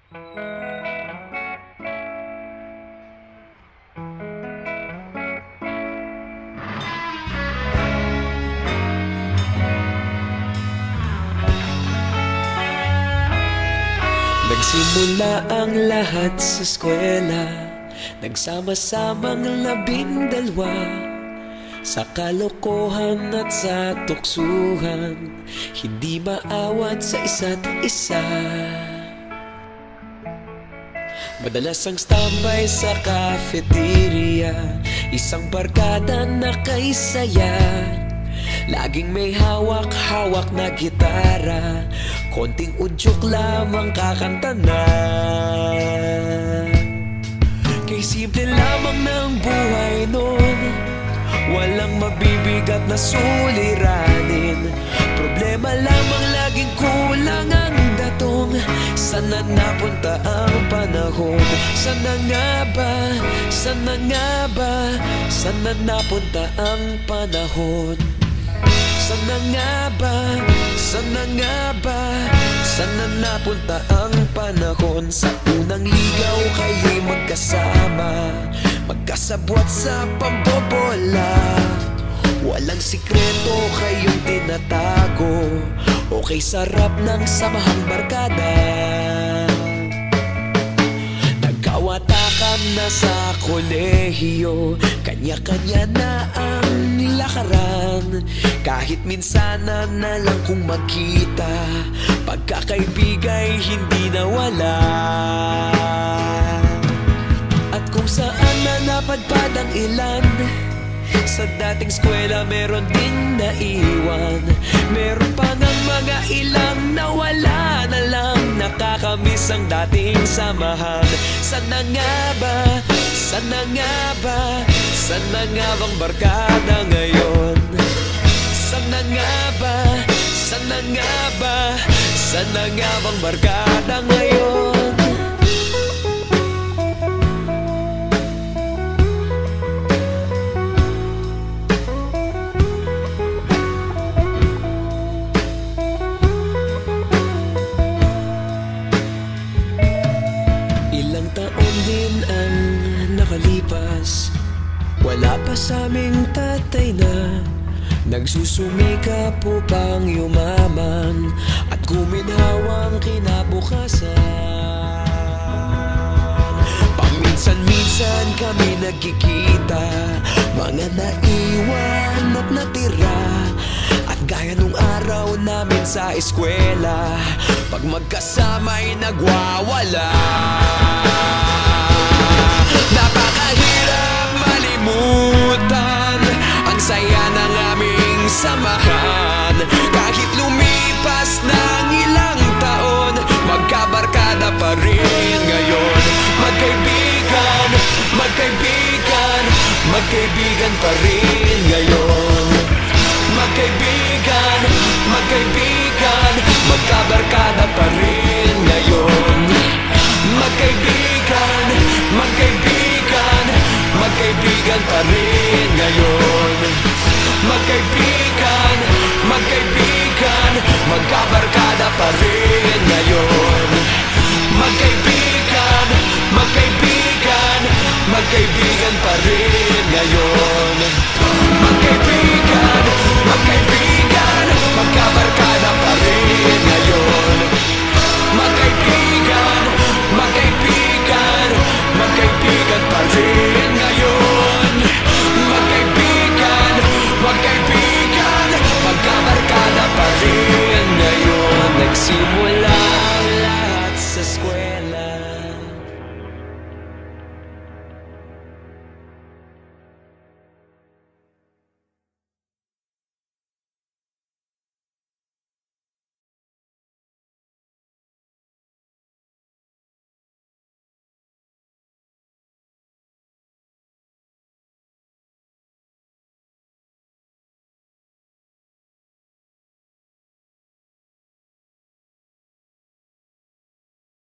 Nagsimula ang lahat sa eskwela, nagsama-samang 12 sa kalokohan at sa tuksuhan, hindi maawat sa isa't isa. Madalas ang standby sa cafeteria, isang barkada na kay saya. Laging may hawak-hawak na gitara, konting udyok lamang kakanta na. Kay simple lamang ng buhay nun, walang mabibigat na suliranin. Problema lamang laging kulang ang datong. Sana napunta ang panahon? Sana nga ba? Sana nga ba? Sana napunta ang panahon? Sana nga ba? Sana nga ba? Sana napunta ang panahon? Sa unang ligaw kayo'y magkasama, magkasabwat sa pambobola. Walang sikreto kayong tinatago, okay sarap ng samahang barkada. Nagkawatakan na sa kolehiyo, kanya-kanya na ang lakaran. Kahit minsan na lang kung magkita, pagkakaibigay hindi nawala. At kung saan na napadpad ang ilan, sa dating eskwela meron din naiwan. Meron pa ng mga ilang nawala na lang, nakakamiss ang dating samahan. Sana nga ba? Sana nga ba? Sana nga bang barkada ngayon? Sana nga ba? Sana nga ba? Sana nga bang barkada ngayon? Ilang taon din ang nakalipas, wala pa sa aming tatay na nagsusumikap upang yumaman at guminhawang kinabukasan. Paminsan-minsan kami nagkikita, mga naiwan at natira. At gaya nung araw namin sa eskwela, pag magkasama'y nagwawala. Napakahirap malimutan ang saya ng aming samahan. Kahit lumipas ng ilang taon, magkabarkada pa rin ngayon. Magkaibigan, magkaibigan, magkaibigan pa rin ngayon. Magkaibigan, magkaibigan, magkabarkada pa rin ngayon. Magkaibigan, magkaibigan, magkaibigan pa rin ngayon. Magkaibigan, magkaibigan, magkabarkada pa rin ngayon. Magkaibigan, magkaibigan, magkaibigan pa rin ngayon. Magkaibigan, magkaibigan,